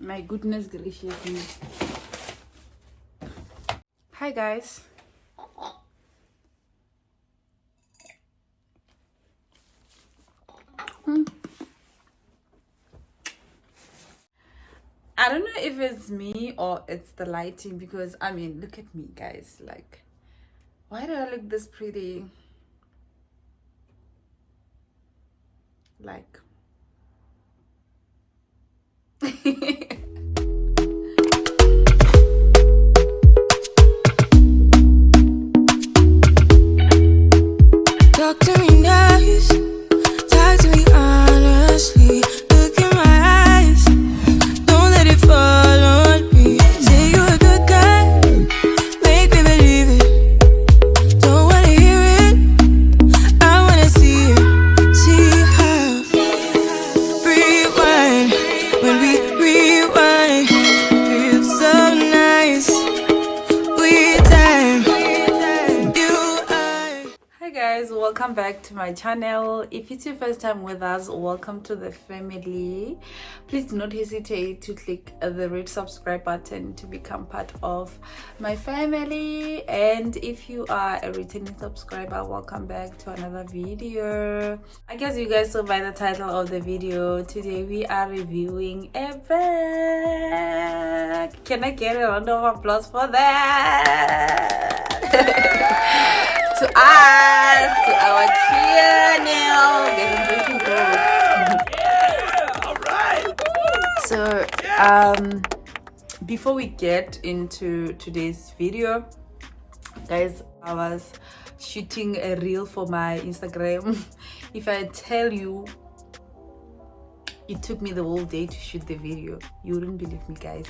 My goodness gracious me. Hi guys. I don't know if it's me or it's the lighting, because I mean, look at me guys, like, why do I look this pretty? Like talk to me nice, talk to me honestly. Look in my eyes, don't let it fall on me. Say you're a good guy, make me believe it. Don't wanna hear it, I wanna see it. See how rewind, when we rewind, feels so nice. We time, you I. Hi guys, welcome back to my channel. If it's your first time with us, welcome to the family. Please do not hesitate to click the red subscribe button to become part of my family. And if you are a returning subscriber, welcome back to another video. I guess you guys saw by the title of the video, today we are reviewing a bag. Can I get a round of applause for that? To us, to our channel. Getting So before we get into today's video, guys, I was shooting a reel for my Instagram. If I tell you it took me the whole day to shoot the video, you wouldn't believe me, guys.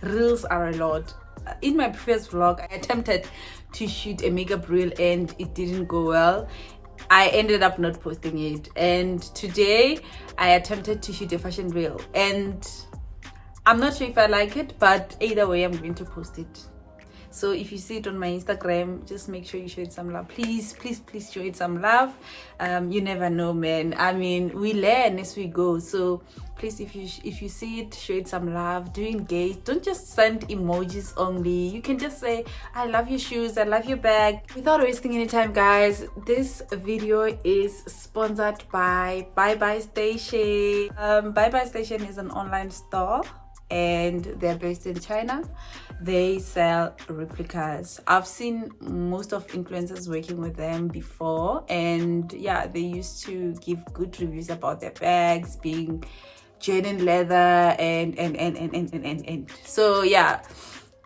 Reels are a lot. In my previous vlog, I attempted to shoot a makeup reel and it didn't go well. I ended up not posting it. And today I attempted to shoot a fashion reel and I'm not sure if I like it, but either way I'm going to post it. So if you see it on my Instagram, just make sure you show it some love. Please show it some love. You never know, man. I mean, we learn as we go. So please, if you see it, show it some love. Do engage. Don't just send emojis only. You can just say, I love your shoes, I love your bag. Without wasting any time, guys, this video is sponsored by Buybuystation. Buybuystation is an online store and they're based in China. They sell replicas. I've seen most of influencers working with them before, and yeah, they used to give good reviews about their bags being genuine leather and so yeah,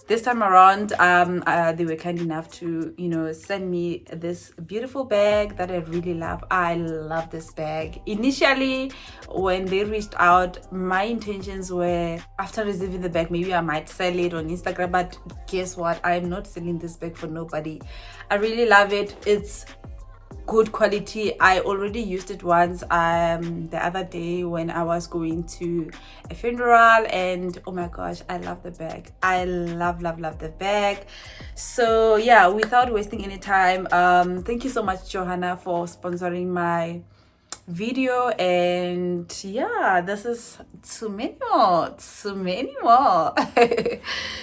this time around they were kind enough to, you know, send me this beautiful bag that I really love. I love this bag. Initially when they reached out, my intentions were, after receiving the bag, maybe I might sell it on Instagram, but guess what, I'm not selling this bag for nobody. I really love it. It's good quality. I already used it once the other day when I was going to a funeral, and oh my gosh, I love the bag. I love the bag. So yeah, without wasting any time, thank you so much, Johanna, for sponsoring my video. And yeah, this is too many more.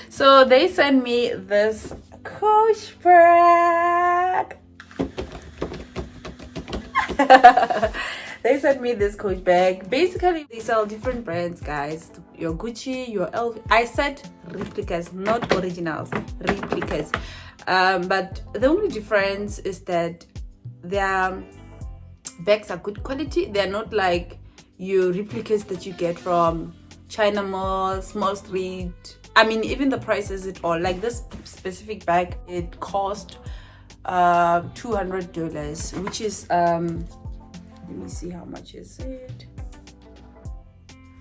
So they sent me this Coach bag. They sent me this Coach bag. Basically, they sell different brands, guys. Your Gucci, your LV. I said replicas, not originals, replicas. But the only difference is that their bags are good quality. They're not like your replicas that you get from China Mall, Small Street. I mean, even the prices, it all, like this specific bag, it cost $200, which is let me see how much is it.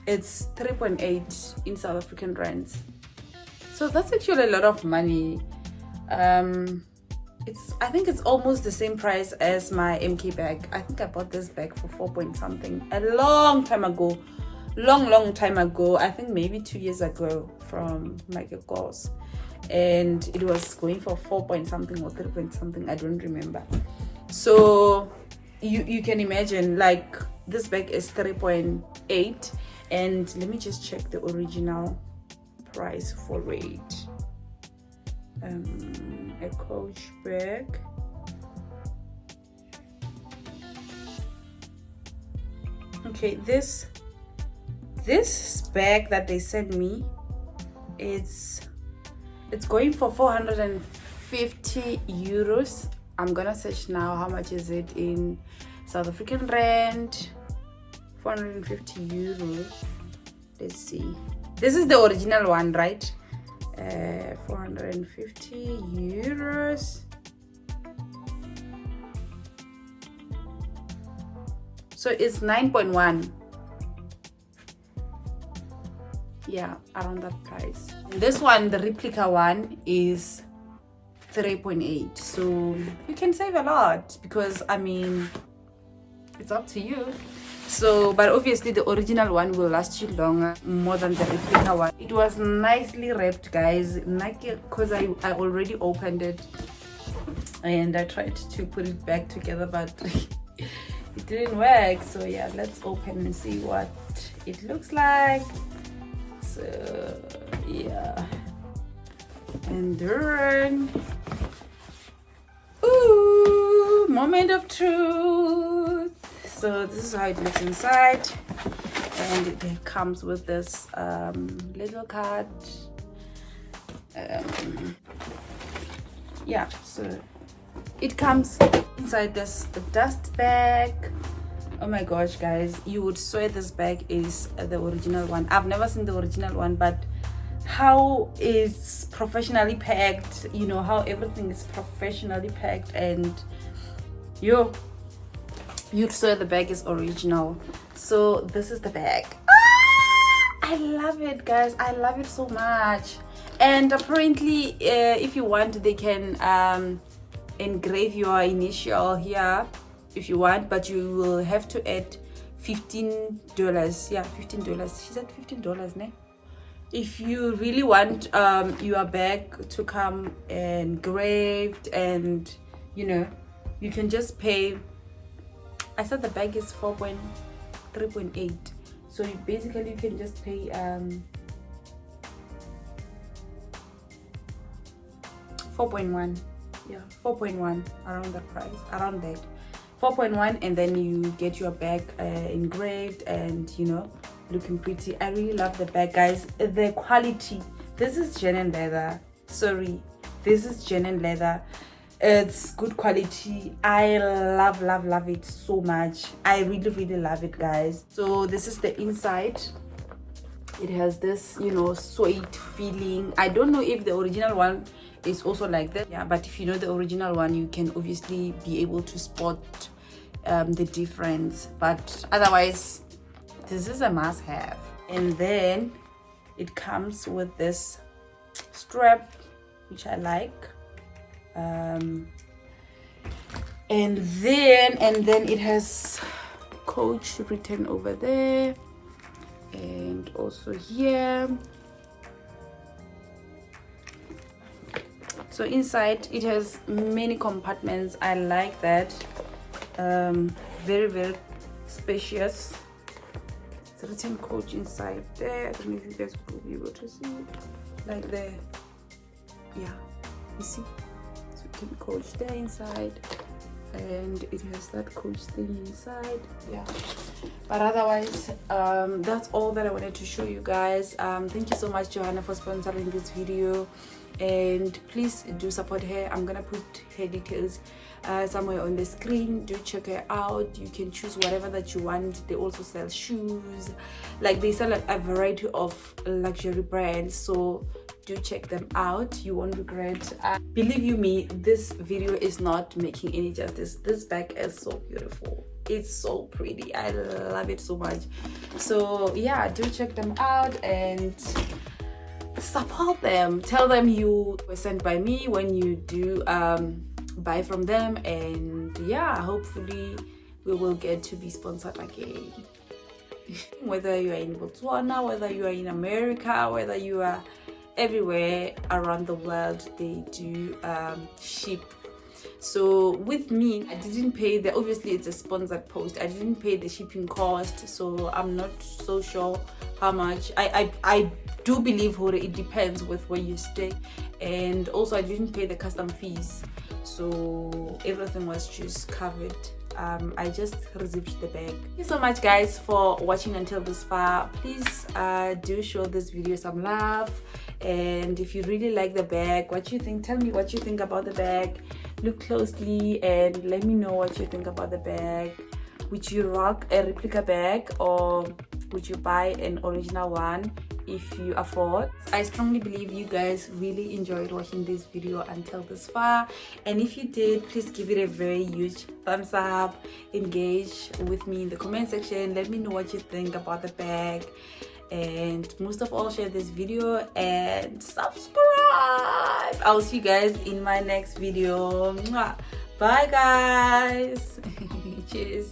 It's 3.8 in South African rands, so that's actually a lot of money. I think it's almost the same price as my MK bag. I think I bought this bag for 4 point something a long time ago. Long time ago. I think maybe 2 years ago from Michael Kors, and it was going for 4 point something or 3 point something, I don't remember. So you can imagine, like, this bag is 3.8, and let me just check the original price for it. A Coach bag. Okay, this bag that they sent me, it's going for 450 euros. I'm gonna search now how much is it in South African rand. 450 euros. Let's see, this is the original one, right? 450 euros. So it's 9.1. Yeah, around that price. And this one, the replica one, is 3.8. So you can save a lot, because I mean, it's up to you. So, but obviously the original one will last you longer, more than the replica one. It was nicely wrapped, guys, because I already opened it and I tried to put it back together, but it didn't work. So yeah, let's open and see what it looks like. So yeah, and then, ooh, moment of truth. So this is how it looks inside, and it comes with this little card. Yeah, so it comes inside this dust bag. Oh my gosh, guys, you would swear this bag is the original one. I've never seen the original one, but how it's professionally packed, you know, how everything is professionally packed, and you'd swear the bag is original. So this is the bag. I love it, guys. I love it so much. And apparently if you want, they can engrave your initial here if you want, but you will have to add $15. Yeah, $15. She said $15, ne? If you really want your bag to come engraved, and you know, you can just pay. I said the bag is 3.8, so you basically can just pay 4.1. Yeah, 4.1, around that price, around that 4.1, and then you get your bag engraved and, you know, looking pretty. I really love the bag, guys. The quality, this is genuine leather. Sorry, this is genuine leather. It's good quality. I love it so much. I really love it, guys. So this is the inside. It has this, you know, suede feeling. I don't know if the original one is also like that. Yeah, but if you know the original one, you can obviously be able to spot the difference. But otherwise, this is a must-have. And then it comes with this strap, which I like. And then it has Coach written over there, and also here. So inside it has many compartments. I like that. Very spacious. It's written Coach inside there. I don't know if you guys will be able to see it, like there. Yeah, you see, so you can Coach there inside, and it has that Coach thing inside. Yeah, but otherwise that's all that I wanted to show you guys. Thank you so much, Johanna, for sponsoring this video, and please do support her. I'm gonna put her details somewhere on the screen. Do check her out. You can choose whatever that you want. They also sell shoes, like they sell a variety of luxury brands, so do check them out. You won't regret. Believe you me, this video is not making any justice. This bag is so beautiful. It's so pretty. I love it so much. So yeah, do check them out and support them. Tell them you were sent by me when you do buy from them, and yeah, hopefully we will get to be sponsored again. Whether you are in Botswana, whether you are in America, whether you are everywhere around the world, they do ship. So with me, I didn't pay the, obviously it's a sponsored post, I didn't pay the shipping cost, so I'm not so sure how much. I do believe it depends with where you stay. And also I didn't pay the custom fees, so everything was just covered. I just received the bag. Thank you so much guys for watching until this far. Please do show this video some love, and if you really like the bag, what you think, tell me what you think about the bag. Look closely and let me know what you think about the bag. Would you rock a replica bag, or would you buy an original one if you afford? I strongly believe you guys really enjoyed watching this video until this far, and if you did, please give it a very huge thumbs up. Engage with me in the comment section. Let me know what you think about the bag, and most of all, share this video and subscribe. I'll see you guys in my next video. Mwah. Bye guys. Cheers.